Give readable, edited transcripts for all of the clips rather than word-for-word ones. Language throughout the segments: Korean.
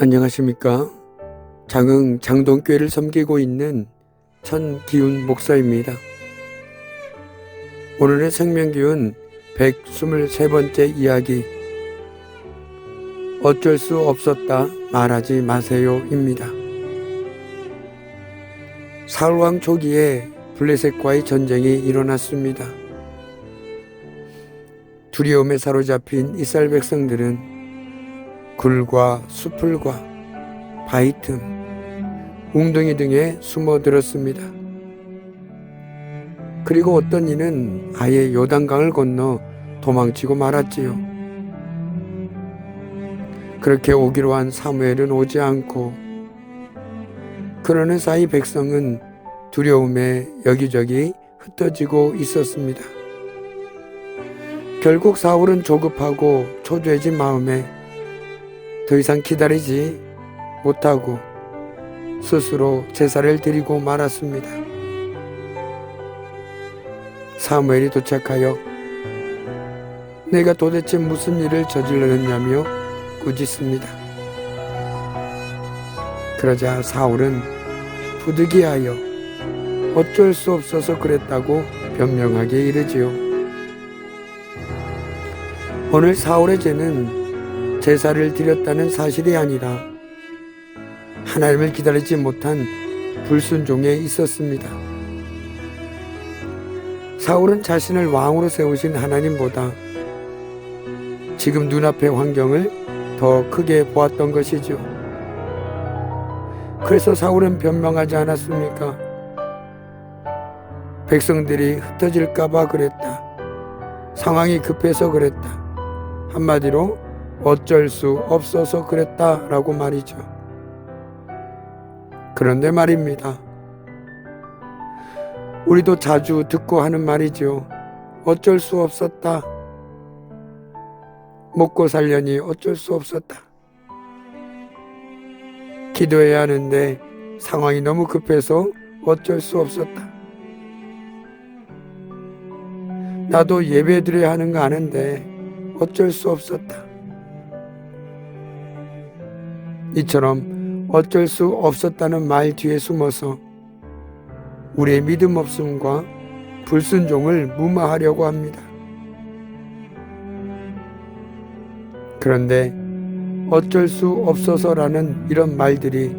안녕하십니까. 장흥 장동교회를 섬기고 있는 천기훈 목사입니다. 오늘의 생명기운 123번째 이야기, 어쩔 수 없었다 말하지 마세요입니다. 사울왕 초기에 블레셋과의 전쟁이 일어났습니다. 두려움에 사로잡힌 이스라엘 백성들은 굴과 수풀과 바위 틈, 웅덩이 등에 숨어들었습니다. 그리고 어떤 이는 아예 요단강을 건너 도망치고 말았지요. 그렇게 오기로 한 사무엘은 오지 않고, 그러는 사이 백성은 두려움에 여기저기 흩어지고 있었습니다. 결국 사울은 조급하고 초조해진 마음에 더 이상 기다리지 못하고 스스로 제사를 드리고 말았습니다. 사무엘이 도착하여 내가 도대체 무슨 일을 저질렀냐며 꾸짖습니다. 그러자 사울은 부득이하여 어쩔 수 없어서 그랬다고 변명하게 이르지요. 오늘 사울의 죄는 제사를 드렸다는 사실이 아니라 하나님을 기다리지 못한 불순종에 있었습니다. 사울은 자신을 왕으로 세우신 하나님보다 지금 눈앞의 환경을 더 크게 보았던 것이죠. 그래서 사울은 변명하지 않았습니까? 백성들이 흩어질까봐 그랬다. 상황이 급해서 그랬다. 한마디로 어쩔 수 없어서 그랬다라고 말이죠. 그런데 말입니다. 우리도 자주 듣고 하는 말이죠. 어쩔 수 없었다. 먹고 살려니 어쩔 수 없었다. 기도해야 하는데 상황이 너무 급해서 어쩔 수 없었다. 나도 예배 드려야 하는 거 아는데 어쩔 수 없었다. 이처럼 어쩔 수 없었다는 말 뒤에 숨어서 우리의 믿음 없음과 불순종을 무마하려고 합니다. 그런데 어쩔 수 없어서라는 이런 말들이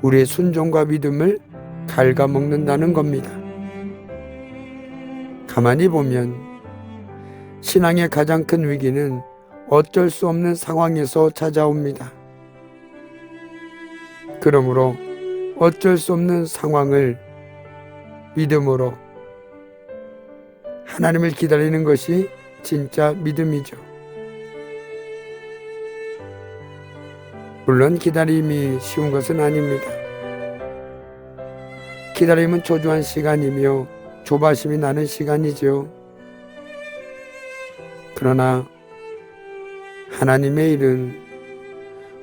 우리의 순종과 믿음을 갉아먹는다는 겁니다. 가만히 보면 신앙의 가장 큰 위기는 어쩔 수 없는 상황에서 찾아옵니다. 그러므로 어쩔 수 없는 상황을 믿음으로 하나님을 기다리는 것이 진짜 믿음이죠. 물론 기다림이 쉬운 것은 아닙니다. 기다림은 초조한 시간이며 조바심이 나는 시간이죠. 그러나 하나님의 일은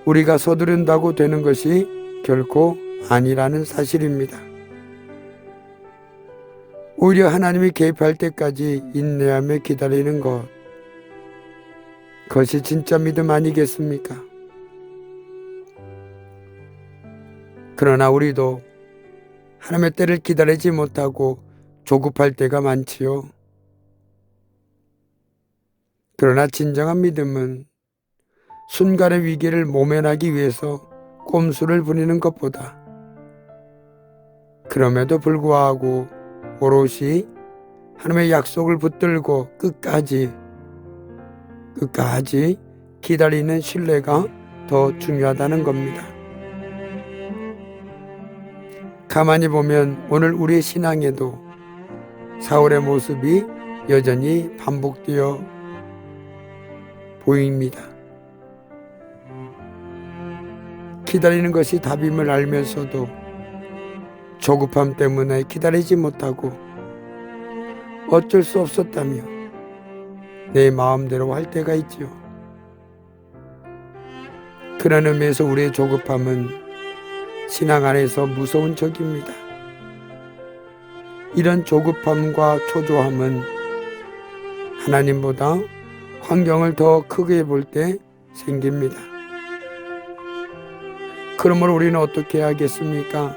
우리가 서두른다고 되는 것이 결코 아니라는 사실입니다. 오히려 하나님이 개입할 때까지 인내하며 기다리는 것, 그것이 진짜 믿음 아니겠습니까? 그러나 우리도 하나님의 때를 기다리지 못하고 조급할 때가 많지요. 그러나 진정한 믿음은 순간의 위기를 모면하기 위해서 꼼수를 부리는 것보다 그럼에도 불구하고 오롯이 하나님의 약속을 붙들고 끝까지 기다리는 신뢰가 더 중요하다는 겁니다. 가만히 보면 오늘 우리의 신앙에도 사울의 모습이 여전히 반복되어 보입니다. 기다리는 것이 답임을 알면서도 조급함 때문에 기다리지 못하고 어쩔 수 없었다며 내 마음대로 할 때가 있지요. 그런 의미에서 우리의 조급함은 신앙 안에서 무서운 적입니다. 이런 조급함과 초조함은 하나님보다 환경을 더 크게 볼 때 생깁니다. 그러므로 우리는 어떻게 해야겠습니까?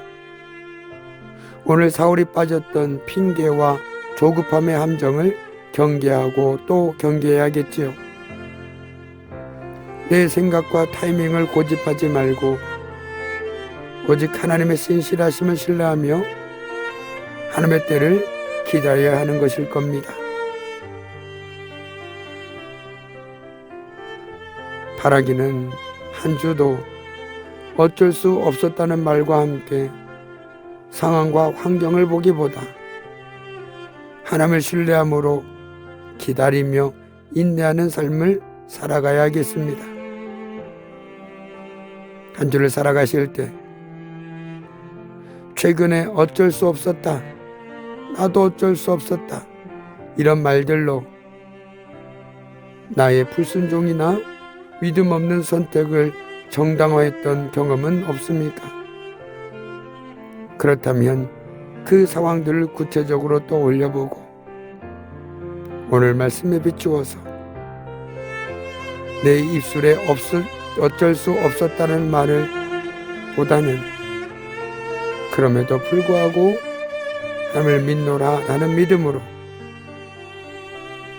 오늘 사울이 빠졌던 핑계와 조급함의 함정을 경계하고 또 경계해야겠지요. 내 생각과 타이밍을 고집하지 말고 오직 하나님의 신실하심을 신뢰하며 하나님의 때를 기다려야 하는 것일 겁니다. 바라기는 한 주도 어쩔 수 없었다는 말과 함께 상황과 환경을 보기보다 하나님을 신뢰함으로 기다리며 인내하는 삶을 살아가야겠습니다. 한 주를 살아가실 때 최근에 어쩔 수 없었다, 나도 어쩔 수 없었다, 이런 말들로 나의 불순종이나 믿음 없는 선택을 정당화했던 경험은 없습니까? 그렇다면 그 상황들을 구체적으로 떠올려보고 오늘 말씀에 비추어서 내 입술에 어쩔 수 없었다는 말을 보다는 그럼에도 불구하고 하나님을 믿노라 라는 믿음으로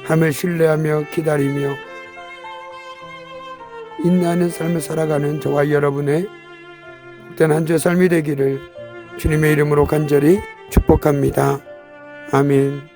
하나님을 신뢰하며 기다리며 인내하는 삶을 살아가는 저와 여러분의 복된 한 주의 삶이 되기를 주님의 이름으로 간절히 축복합니다. 아멘.